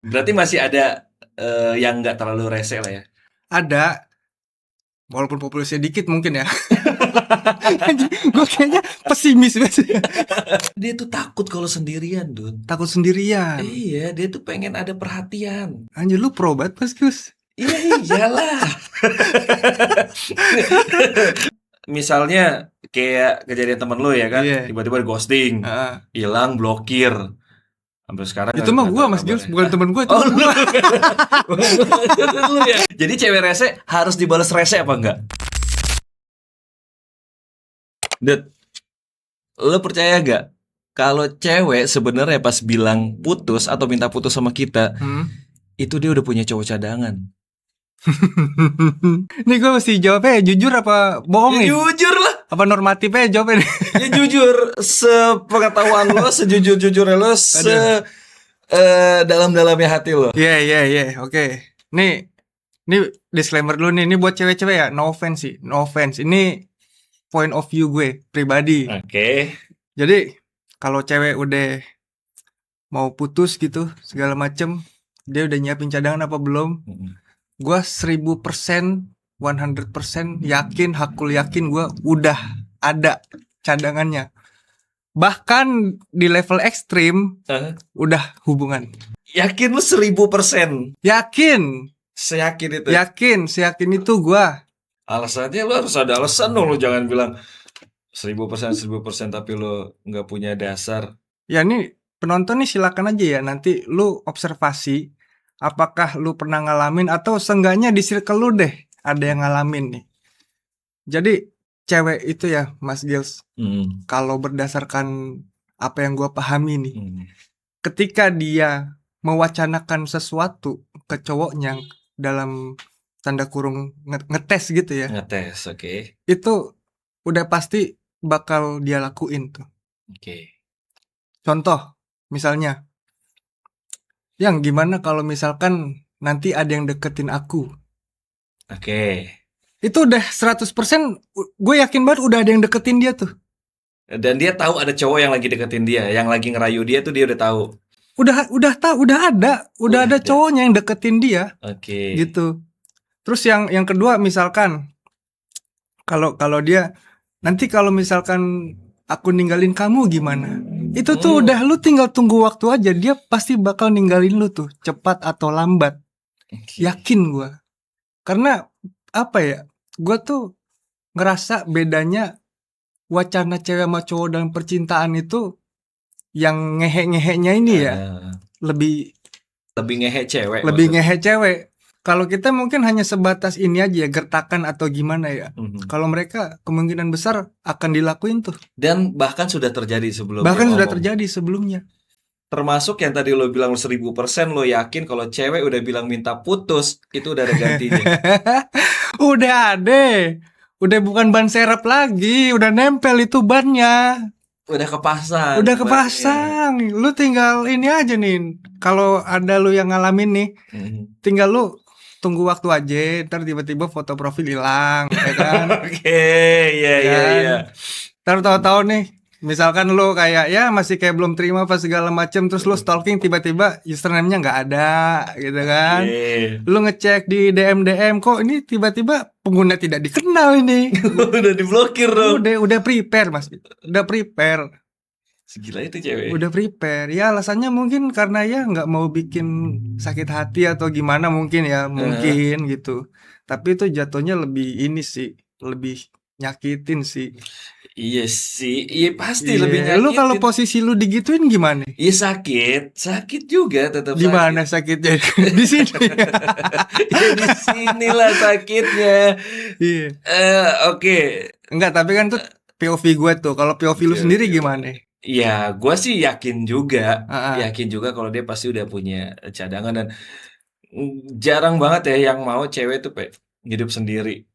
Berarti masih ada yang nggak terlalu rese lah ya. Ada, walaupun populasinya dikit mungkin ya. Gue kayaknya pesimis banget. Dia tuh takut kalau sendirian, Dun. Takut sendirian. Iya, dia tuh pengen ada perhatian. Anjir lu pro banget Mas Gus. Iya iyalah. Misalnya kayak kejadian temen lu ya kan, Iya. tiba-tiba di ghosting, Heeh. hilang, blokir, sampai sekarang Itu mah nggak gua tahu Mas Gus, kabarnya. bukan temen gua, itu Oh mah lu, gua. lu ya. Jadi cewek rese harus dibalas rese apa enggak? Dut, lu percaya gak? Kalau cewek sebenarnya pas bilang putus atau minta putus sama kita, itu dia udah punya cowok cadangan. Nih gue mesti jawabnya jujur apa bohong Ya nih? jujur lah. Apa normatif aja jawabnya nih? Ya jujur, sepengetahuan lo, sejujur-jujurnya lo, dalam-dalamnya hati lo. Iya, oke. Nih disclaimer dulu nih, ini buat cewek-cewek ya, no offense sih, no offense. Ini point of view gue pribadi. Oke. Jadi kalau cewek udah mau putus gitu segala macem, dia udah nyiapin cadangan apa belum? Gua 1000%, 100% yakin, hakul yakin gua udah ada cadangannya. Bahkan di level ekstrim udah hubungan. Yakin lu 1000%? Yakin, Seyakin itu? seyakin itu gua. Alasannya lu harus ada alasan dong, lu jangan bilang 1000% tapi lu nggak punya dasar. Ya nih penonton nih silakan aja ya, nanti lu observasi apakah lu pernah ngalamin atau seenggaknya di circle lu deh ada yang ngalamin nih. Jadi cewek itu ya Mas Gils, kalau berdasarkan apa yang gua pahami nih, ketika dia mewacanakan sesuatu ke cowoknya dalam tanda kurung ngetes gitu ya, Ngetes, oke. itu udah pasti bakal dia lakuin tuh. Oke. Contoh, misalnya, yang gimana kalau misalkan nanti ada yang deketin aku? Oke. Itu udah 100%, gue yakin banget udah ada yang deketin dia tuh. Dan dia tahu ada cowok yang lagi deketin dia, yang lagi ngerayu dia tuh dia udah tahu. Udah tahu, udah ada cowoknya yang deketin dia. Oke. Gitu. Terus yang kedua misalkan kalau dia nanti kalau misalkan aku ninggalin kamu gimana? Itu tuh udah lu tinggal tunggu waktu aja, dia pasti bakal ninggalin lu tuh, cepat atau lambat. Yakin gua. Karena apa ya? Gua tuh ngerasa bedanya wacana cewek sama cowok dalam percintaan itu yang ngehe-ngehenya ini ya lebih ngehe cewek. Lebih ngehe cewek. Kalau kita mungkin hanya sebatas ini aja ya, gertakan atau gimana ya. Kalau mereka kemungkinan besar akan dilakuin tuh. Dan bahkan sudah terjadi sebelumnya. Bahkan sudah terjadi sebelumnya. Termasuk yang tadi lo bilang 1000% lo yakin kalau cewek udah bilang minta putus, itu udah ada gantinya. Udah ada. Udah bukan ban serep lagi, udah nempel itu bannya. Udah kepasang. Udah kepasang. Lu tinggal ini aja nih. Kalau ada lu yang ngalamin nih, tinggal lu tunggu waktu aja, ntar tiba-tiba foto profil hilang, ya kan? Oke, iya. Ntar tahu-tahu nih, misalkan lu kayak ya masih kayak belum terima apa segala macem, terus lu stalking tiba-tiba username-nya nggak ada, gitu kan? Lu ngecek di DM kok ini tiba-tiba pengguna tidak dikenal ini. Udah diblokir dong. Udah prepare Mas, udah prepare. Segila itu cewek. Udah prepare. Ya alasannya mungkin karena ya nggak mau bikin sakit hati atau gimana mungkin ya, mungkin gitu. Tapi itu jatuhnya lebih ini sih, lebih nyakitin sih. Iya sih, iya pasti lebih nyakitin. Lu kalau posisi lu digituin gimana? Iya sakit juga tetap sakit. Di mana sakitnya? Di sini. Ya di sinilah sakitnya. Iya. Oke. Enggak, tapi kan tuh POV gue tuh. Kalau POV lu sendiri gimana? Ya, gue sih yakin juga, kalau dia pasti udah punya cadangan dan jarang banget ya yang mau cewek tuh hidup sendiri.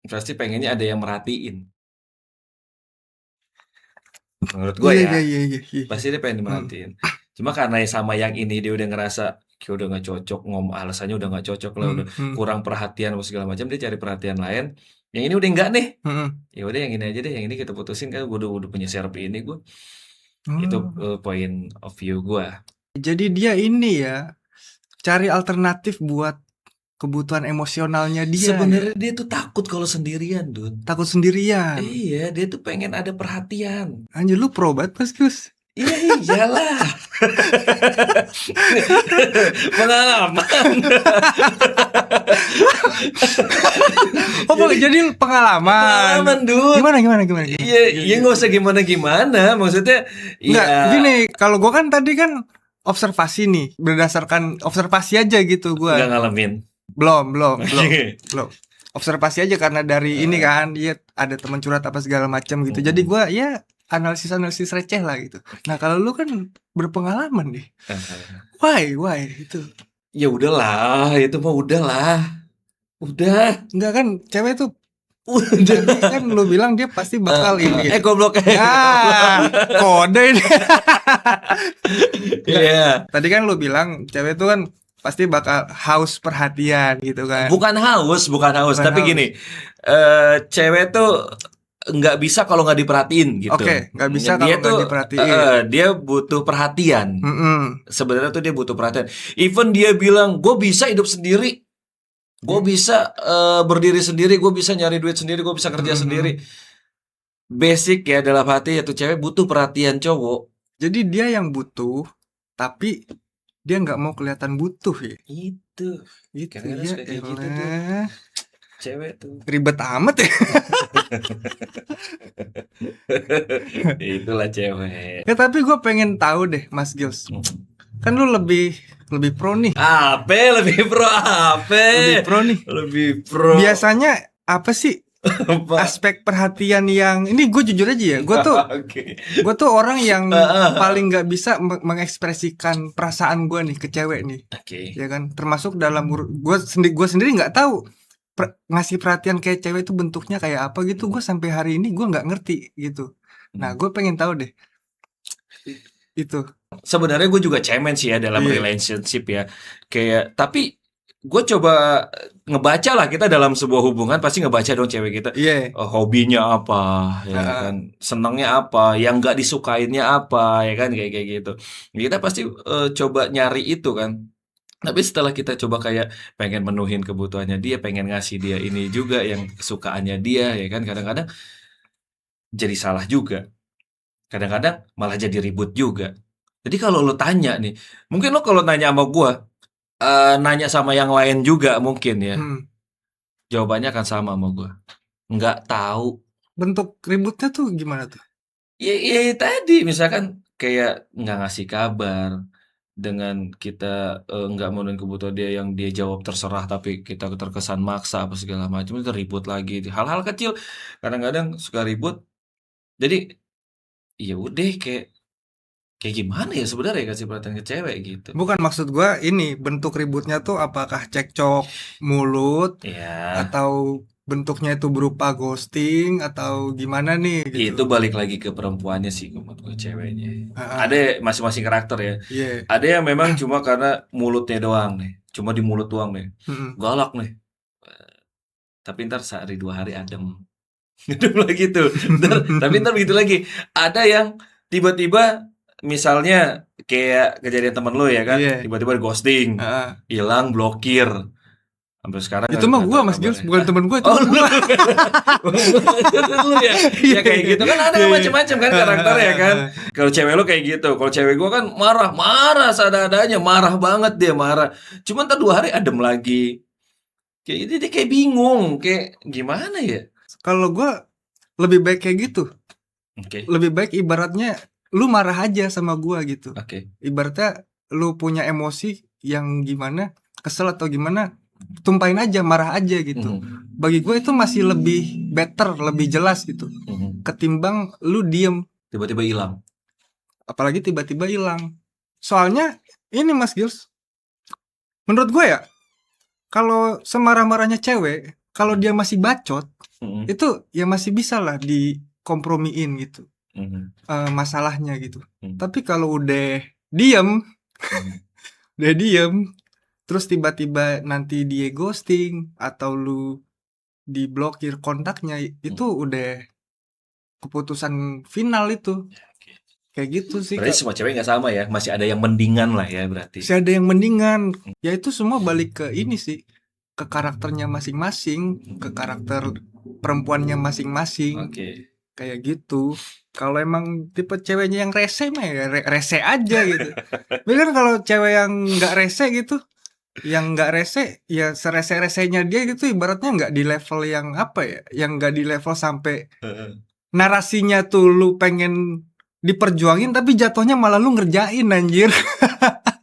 Pasti pengennya ada yang merhatiin. Menurut gue ya, pasti dia pengen dimerhatiin. Cuma karena sama yang ini dia udah ngerasa kayak udah nggak cocok, alasannya udah nggak cocok lah, udah kurang perhatian atau segala macam, dia cari perhatian lain. Yang ini udah enggak nih, ya udah yang ini aja deh, yang ini kita putusin kan gue udah punya serp ini gue. Itu point of view gue. Jadi dia ini ya, cari alternatif buat kebutuhan emosionalnya dia. Sebenarnya dia tuh takut kalau sendirian, Dun. Takut sendirian. Iya, dia tuh pengen ada perhatian. Anjir, lu pro banget Mas Gus. Iya iyalah. Pengalaman. Jadi pengalaman. Pengalaman, Dun. Gimana? Iya nggak usah gimana. Maksudnya, Enggak, ya. gini, kalau gua kan tadi kan observasi nih, berdasarkan observasi aja gitu gua. Nggak ngalamin. Belum. Observasi aja karena dari ini kan, dia ada teman curhat apa segala macam gitu. Jadi gua ya analisis receh lah gitu. Nah, kalau lu kan berpengalaman nih. Why itu? Ya udahlah, itu mah udahlah. Udah. Enggak kan, cewek tuh Udah. tadi kan lu bilang dia pasti bakal ini. Goblok. Kode ini. Iya. Tadi kan lu bilang cewek tuh kan pasti bakal haus perhatian gitu kan. Bukan haus, tapi haus. gini, cewek tuh nggak bisa kalau nggak diperhatiin gitu. Oke, nggak bisa kalau nggak diperhatiin. Dia butuh perhatian. Sebenarnya tuh dia butuh perhatian. Even dia bilang, gue bisa hidup sendiri, gue bisa berdiri sendiri, gue bisa nyari duit sendiri, gue bisa kerja sendiri. Basic ya dalam hati ya tuh cewek butuh perhatian cowok. Jadi dia yang butuh, tapi dia nggak mau kelihatan butuh ya. Itu ya, kayak gitu tuh. Cewek tuh ribet amat ya. Itulah cewek. Ya tapi gue pengen tahu deh Mas Gils, kan lu lebih pro nih. Lebih pro nih. Lebih pro. Biasanya apa sih aspek perhatian yang ini? Gue jujur aja ya, gue tuh orang yang paling nggak bisa mengekspresikan perasaan gue nih ke cewek nih. Ya kan, termasuk dalam gue sendiri nggak tahu ngasih perhatian kayak cewek itu bentuknya kayak apa gitu. Gue sampai hari ini gue nggak ngerti gitu. Nah, gue pengen tahu deh itu. Sebenarnya gue juga cemen sih ya dalam relationship ya. Kayak tapi gue coba ngebaca lah, kita dalam sebuah hubungan pasti ngebaca dong cewek kita. Hobinya apa, ya kan, senangnya apa, yang nggak disukainnya apa, ya kan, kayak gitu. Kita pasti coba nyari itu kan. Tapi setelah kita coba kayak pengen menuhin kebutuhannya dia, pengen ngasih dia ini juga yang kesukaannya dia, ya kan, kadang-kadang jadi salah juga. Kadang-kadang malah jadi ribut juga. Jadi kalau lo tanya nih, mungkin lo kalau nanya sama gue, nanya sama yang lain juga mungkin ya, jawabannya akan sama sama gue. Nggak tahu. Bentuk ributnya tuh gimana tuh? Ya tadi misalkan kayak nggak ngasih kabar, dengan kita nggak memenuhi kebutuhan dia, yang dia jawab terserah tapi kita terkesan maksa apa segala macam, itu ribut lagi. Hal-hal kecil kadang-kadang suka ribut. Jadi ya udah kayak gimana ya sebenarnya kasih perhatian ke cewek gitu. Bukan, maksud gua ini bentuk ributnya tuh apakah cekcok mulut atau bentuknya itu berupa ghosting atau gimana nih gitu. Itu balik lagi ke perempuannya sih menurut gue, ceweknya. Ada masing-masing karakter ya. Ada yang memang cuma karena mulutnya doang nih, cuma di mulut doang nih, galak nih. Tapi ntar sehari 2 hari adem lagi tuh. Tapi ntar begitu lagi. Ada yang tiba-tiba misalnya kayak kejadian temen lo ya kan, tiba-tiba ghosting, hilang, blokir. Sampai sekarang itu mah gue Mas Gils, bukan temen gue, itu gue. Lu ya kayak gitu kan, ada macam-macam kan karakter ya kan. Kalau cewek lo kayak gitu, kalau cewek gue kan marah seadanya, marah banget dia, marah. Cuma ntar 2 hari adem lagi. Kayak dia kayak bingung, kayak gimana ya. Kalau gue lebih baik kayak gitu. Lebih baik ibaratnya lu marah aja sama gue gitu. Ibaratnya lu punya emosi yang gimana, kesel atau gimana, tumpahin aja, marah aja gitu. Bagi gue itu masih lebih better, lebih jelas gitu, ketimbang lu diem tiba-tiba hilang. Apalagi tiba-tiba hilang. Soalnya ini Mas Gils, menurut gue ya, kalau semarah-marahnya cewek, kalau dia masih bacot, itu ya masih bisa lah dikompromiin gitu, masalahnya gitu. Tapi kalau udah diem, terus tiba-tiba nanti dia ghosting atau lu diblokir kontaknya, itu udah keputusan final itu. Kayak gitu sih. Berarti semua cewek nggak sama ya, masih ada yang mendingan lah ya berarti. Masih ada yang mendingan. Ya itu semua balik ke ini sih, ke karakternya masing-masing, ke karakter perempuannya masing-masing. Oke. Kayak gitu. Kalau emang tipe ceweknya yang rese mah ya rese aja gitu. Tapi kan kalau cewek yang nggak rese gitu, yang nggak rese ya serese-resenya dia gitu, ibaratnya nggak di level yang apa ya, yang nggak di level sampai narasinya tuh lu pengen diperjuangin tapi jatuhnya malah lu ngerjain anjir.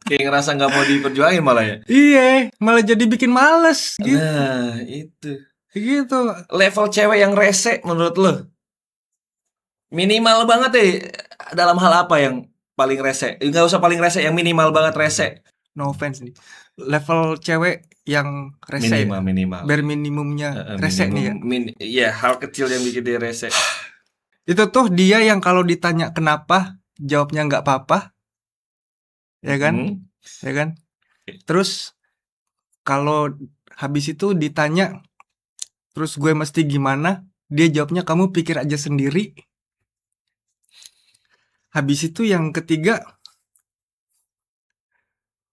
Kayak ngerasa nggak mau diperjuangin malah ya. Iya, malah jadi bikin males gitu. Nah, itu. Gitu. Level cewek yang rese menurut lo minimal banget dalam hal apa yang paling rese? Nggak usah paling rese, yang minimal banget rese. No offense nih. Level cewek yang rese minimal. Bare minimumnya rese nih ya. Iya, hal kecil yang bikin dia rese. Itu tuh dia yang kalau ditanya kenapa jawabnya nggak apa-apa, ya kan? Ya kan? Terus kalau habis itu ditanya, terus gue mesti gimana? Dia jawabnya kamu pikir aja sendiri. Habis itu yang ketiga,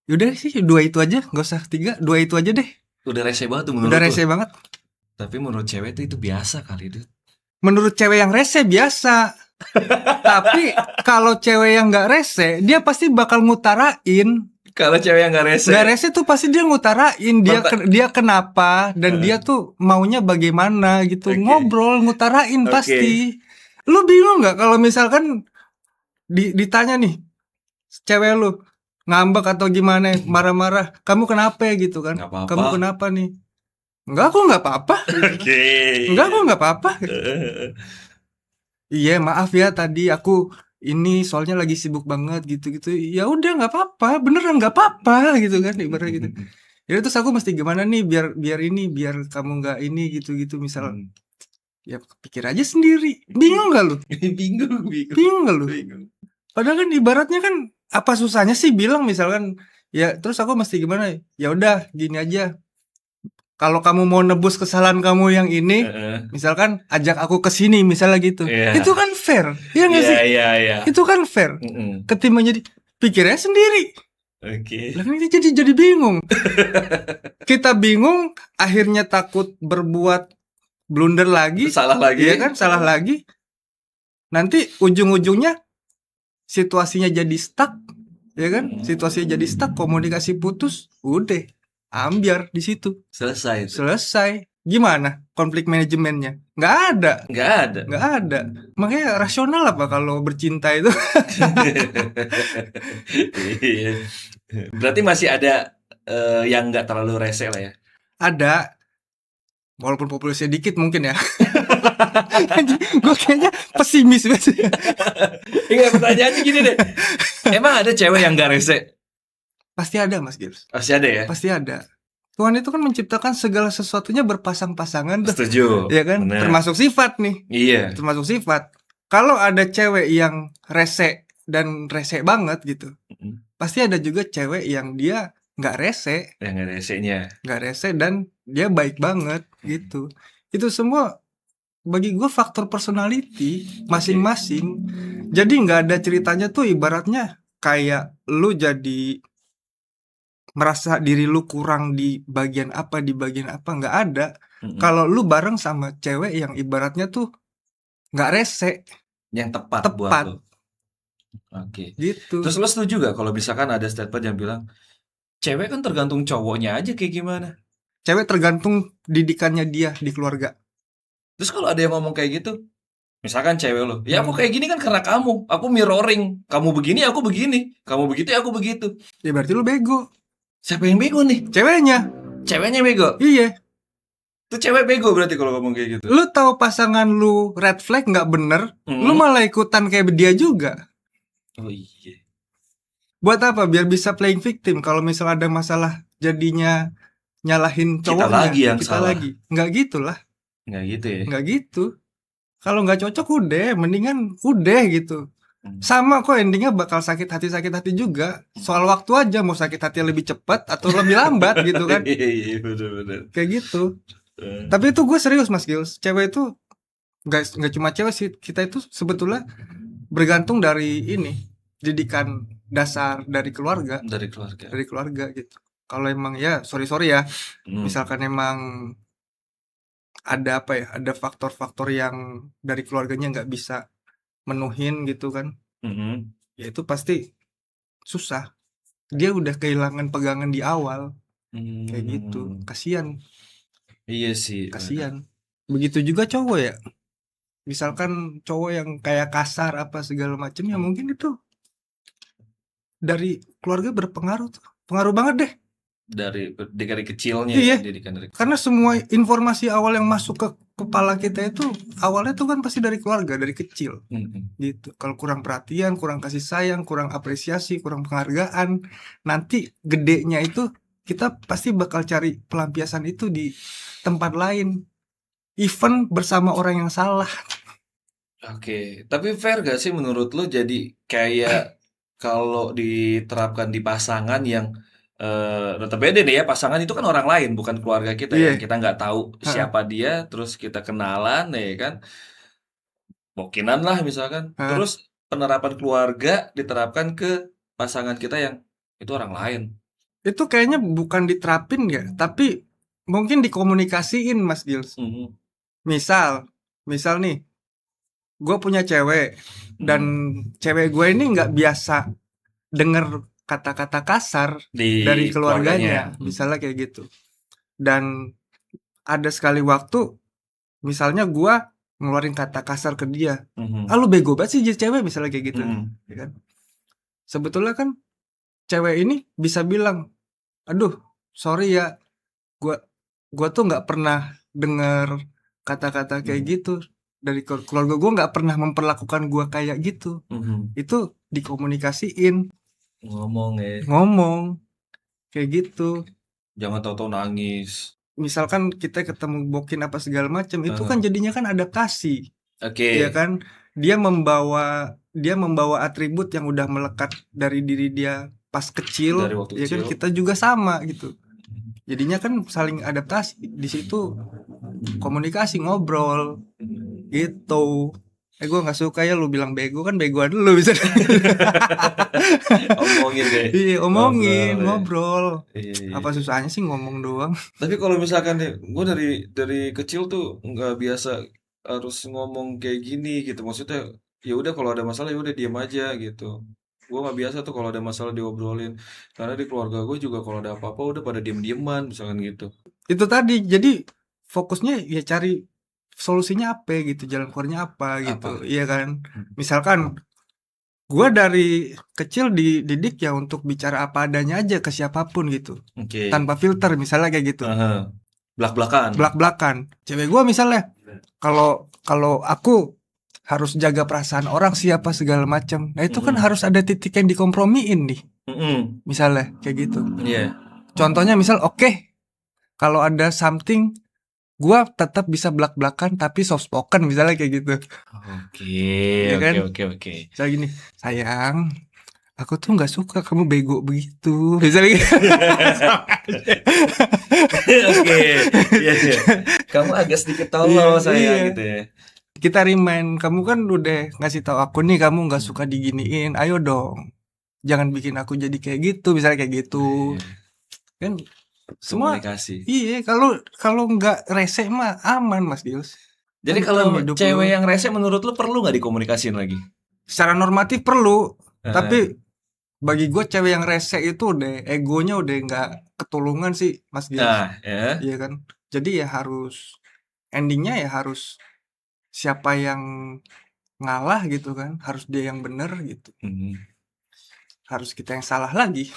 udah sih 2 itu aja, nggak usah 3, 2 itu aja deh. Udah rese banget tuh menurut. Udah rese banget. Tapi menurut cewek itu biasa kali itu. Menurut cewek yang rese biasa. Tapi kalau cewek yang nggak rese, dia pasti bakal ngutarain. Kalau cewek yang nggak rese. Nggak rese tuh pasti dia ngutarain dia kenapa dan dia tuh maunya bagaimana gitu. Ngobrol, ngutarain pasti. Lu bingung nggak kalau misalkan ditanya nih, cewek lu ngambek atau gimana, marah-marah, kamu kenapa gitu kan? Kamu kenapa nih? Enggak, aku nggak apa-apa. Enggak, aku nggak apa-apa. Iya, maaf ya tadi aku ini soalnya lagi sibuk banget gitu-gitu. Ya udah nggak apa-apa, beneran nggak apa-apa gitu kan, ibaratnya gitu. Ya terus aku mesti gimana nih biar kamu nggak ini gitu-gitu misal. Ya pikir aja sendiri. Bingung nggak lu? Bingung nggak lu? Padahal kan ibaratnya kan apa susahnya sih bilang misalkan ya terus aku mesti gimana? Ya udah gini aja. Kalau kamu mau nebus kesalahan kamu yang ini, misalkan ajak aku ke sini misalnya gitu. Itu kan fair. Iya enggak sih? Iya. Itu kan fair. Ketimbang jadi pikirnya sendiri. Lah kan ini jadi bingung. Kita bingung, akhirnya takut berbuat blunder lagi. Salah lagi. Iya kan? Salah lagi. Nanti ujung-ujungnya situasinya jadi stuck. Ya kan? Situasinya jadi stuck, komunikasi putus, udah. Ambiar di situ. Selesai. Gimana konflik manajemennya? Nggak ada. Makanya rasional apa kalau bercinta itu? Berarti masih ada yang nggak terlalu rese lah ya? Ada. Walaupun populasinya dikit mungkin ya. Gue kayaknya pesimis banget. Enggak, pertanyaannya gini deh. Emang ada cewek yang nggak rese? Pasti ada Mas Girs. Pasti ada ya? Pasti ada. Tuhan itu kan menciptakan segala sesuatunya berpasang-pasangan. Setuju. Ya kan? Bener. Termasuk sifat nih. Iya. Termasuk sifat. Kalau ada cewek yang rese dan rese banget gitu, pasti ada juga cewek yang dia nggak rese. Yang nggak resenya. Nggak rese dan dia baik banget gitu. Itu semua bagi gue faktor personality masing-masing. Jadi nggak ada ceritanya tuh ibaratnya kayak lu jadi merasa diri lu kurang di bagian apa nggak ada. Kalau lu bareng sama cewek yang ibaratnya tuh nggak rese, yang tepat. Buat lu. Oke. Gitu. Terus lu setuju gak kalau misalkan ada statement yang bilang cewek kan tergantung cowoknya aja kayak gimana? Cewek tergantung didikannya dia di keluarga. Terus kalau ada yang ngomong kayak gitu, misalkan cewek lo, ya aku kayak gini kan karena kamu, aku mirroring, kamu begini aku begini, kamu begitu aku begitu. Ya berarti lu bego. Siapa yang bego nih? Ceweknya bego? Iya. Tuh cewek bego berarti kalau ngomong kayak gitu. Lu tahu pasangan lu red flag nggak bener, lu malah ikutan kayak dia juga. Oh iya. Buat apa? Biar bisa playing victim. Kalau misal ada masalah jadinya nyalahin cowoknya. Kita lagi. Nggak gitulah. Nggak gitu ya? Nggak gitu. Kalau nggak cocok udah, mendingan udah gitu. Sama kok endingnya bakal sakit hati juga. Soal waktu aja, mau sakit hati lebih cepat atau lebih lambat gitu kan. Iya bener. Kayak gitu. Tapi itu gue serius Mas Gils. Cewek itu gak cuma cewek sih. Kita itu sebetulnya bergantung dari ini didikan dasar dari keluarga gitu. Kalau emang ya sorry ya, misalkan emang ada ada faktor-faktor yang dari keluarganya nggak bisa menuhin gitu kan, ya itu pasti susah. Dia udah kehilangan pegangan di awal, kayak gitu. Kasian. Iya sih. Kasian. Begitu juga cowok ya. Misalkan cowok yang kayak kasar apa segala macam, ya mungkin itu dari keluarga berpengaruh tuh. Pengaruh banget deh. Dari kecilnya. Iya. Karena semua informasi awal yang masuk ke kepala kita itu awalnya tuh kan pasti dari keluarga, dari kecil. Gitu. Kalau kurang perhatian, kurang kasih sayang, kurang apresiasi, kurang penghargaan, nanti gedenya itu kita pasti bakal cari pelampiasan itu di tempat lain. Even bersama orang yang salah. Oke, tapi fair gak sih menurut lo jadi kayak kalau diterapkan di pasangan yang notabene nih ya, pasangan itu kan orang lain bukan keluarga kita ya, kita nggak tahu siapa dia, terus kita kenalan ya kan, bokinan lah misalkan, terus penerapan keluarga diterapkan ke pasangan kita yang itu orang lain. Itu kayaknya bukan diterapin ya, tapi mungkin dikomunikasiin Mas Gils. Misal nih, gue punya cewek dan cewek gue ini nggak biasa denger kata-kata kasar dari keluarganya, misalnya kayak gitu. Dan ada sekali waktu, misalnya gue ngeluarin kata kasar ke dia, lu bego banget sih jadi cewek, misalnya kayak gitu, ya kan? Sebetulnya kan cewek ini bisa bilang, aduh sorry ya, gue tuh nggak pernah denger kata-kata kayak gitu dari keluarga gue, nggak pernah memperlakukan gue kayak gitu. Itu dikomunikasiin, ngomong kayak gitu, jangan tahu-tahu nangis. Misalkan kita ketemu bokin apa segala macam, itu kan jadinya kan adaptasi. Ya kan, dia membawa atribut yang udah melekat dari diri dia pas kecil, ya kan, kita juga sama gitu. Jadinya kan saling adaptasi di situ, komunikasi, ngobrol gitu. Gue nggak suka ya lu bilang bego, kan begoan lu bisa. Omongin deh. Iya, omongin, ngobrol. Iya. Apa susahnya sih ngomong doang? Tapi kalau misalkan nih, gue dari kecil tuh nggak biasa harus ngomong kayak gini gitu. Maksudnya ya udah kalau ada masalah ya udah diam aja gitu. Gue nggak biasa tuh kalau ada masalah diobrolin. Karena di keluarga gue juga kalau ada apa-apa udah pada diem-dieman misalkan gitu. Itu tadi, jadi fokusnya ya cari solusinya apa gitu, jalan keluarnya apa gitu, iya kan. Misalkan gue dari kecil dididik ya untuk bicara apa adanya aja ke siapapun gitu, tanpa filter misalnya kayak gitu. Belak-belakan. Cewek gue misalnya, kalau aku harus jaga perasaan orang siapa segala macam, nah itu kan harus ada titik yang dikompromiin nih. Misalnya kayak gitu. Contohnya misal kalau ada something, gue tetap bisa belak-belakan tapi soft spoken misalnya kayak gitu. Oke. Misalnya gini, sayang, aku tuh nggak suka kamu bego begitu, misalnya gitu. Iya. Kamu agak sedikit tolol sayang gitu ya. Kita remind, kamu kan udah ngasih tahu aku nih kamu nggak suka diginiin, ayo dong, jangan bikin aku jadi kayak gitu, misalnya kayak gitu. Kan semua komunikasi. Iya, kalau nggak rese mah aman Mas Gils. Jadi kalau cewek yang rese menurut lu perlu nggak dikomunikasiin lagi? Secara normatif perlu, tapi bagi gue cewek yang rese itu udah egonya udah nggak ketulungan sih Mas Gils. Iya kan. Jadi ya harus endingnya ya harus siapa yang ngalah gitu kan, harus dia yang bener gitu. Harus kita yang salah lagi.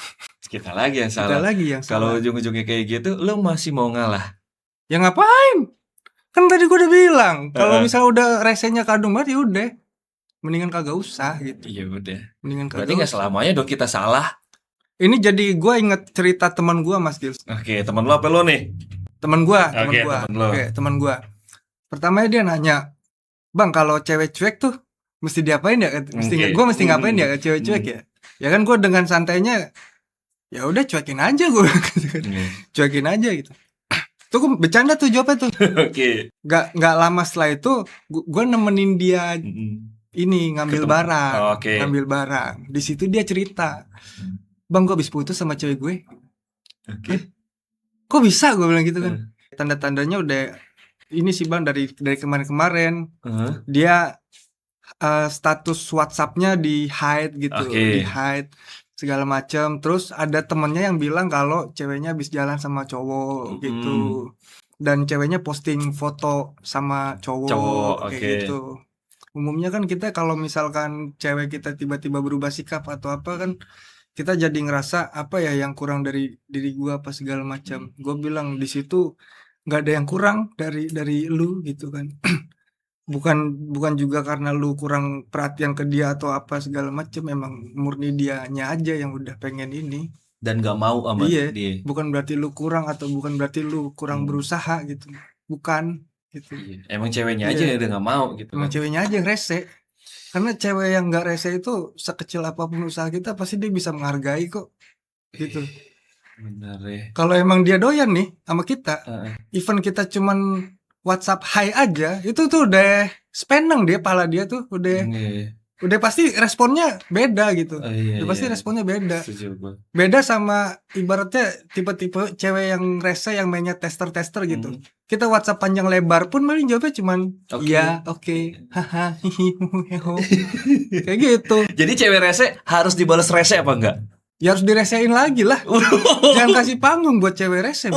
Kita lagi yang salah. Kalau ujung-ujungnya kayak gitu, lo masih mau ngalah? Ya ngapain? Kan tadi gue udah bilang, kalau misalnya udah resenya kadung banget ya udah, mendingan kagak usah gitu. Iya udah. Mendingan kagak. Berarti nggak selamanya dong kita salah. Ini jadi gue inget cerita teman gue Mas Gils. Oke, teman lo apa lo nih? Teman gue. Teman gue. Pertamanya dia nanya, bang kalau cewek cuek tuh mesti diapain ya? Gue mesti ngapain ya cewek cuek ya? Ya kan gue dengan santainya, ya udah cuekin aja gue. Cuekin aja gitu. Tuh gue bercanda tuh jawabnya tuh. Gak lama setelah itu gue nemenin dia ini ngambil barang, Oke. ngambil barang. Di situ dia cerita, "Bang, gue habis putus sama cewek gue." Oke. Kok bisa, gue bilang gitu kan. Tanda-tandanya udah ini sih Bang, dari kemarin-kemarin dia status WhatsApp-nya di hide gitu, di hide segala macam. Terus ada temennya yang bilang kalau ceweknya habis jalan sama cowok gitu, dan ceweknya posting foto sama cowok kayak gitu. Umumnya kan kita kalau misalkan cewek kita tiba-tiba berubah sikap atau apa kan, kita jadi ngerasa apa ya yang kurang dari diri gua apa segala macam. Gue bilang di situ nggak ada yang kurang dari lu gitu kan. bukan juga karena lu kurang perhatian ke dia atau apa segala macam, emang murni dianya aja yang udah pengen ini dan nggak mau sama dia. Bukan berarti lu kurang atau bukan berarti lu kurang berusaha gitu, bukan gitu. Emang ceweknya aja udah nggak mau gitu. Emang ceweknya aja yang rese, karena cewek yang nggak rese itu sekecil apapun usaha kita pasti dia bisa menghargai kok gitu. Bener ya. Kalau emang dia doyan nih sama kita, even kita cuman WhatsApp hi aja, itu tuh udah sepeneng dia, pala dia tuh udah pasti responnya beda gitu. Udah pasti responnya beda. Beda sama ibaratnya tipe-tipe cewek yang rese yang mainnya tester-tester gitu. Kita WhatsApp panjang lebar pun paling jawabnya cuman iya, oke, haha, hihi, heho. Kayak gitu. Jadi cewek rese harus dibalas rese apa enggak? Ya harus diresein lagi lah. Jangan kasih panggung buat cewek rese.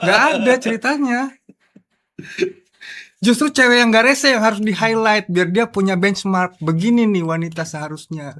Gak ada ceritanya. Justru cewek yang gak rese yang harus di highlight biar dia punya benchmark. Begini nih wanita seharusnya.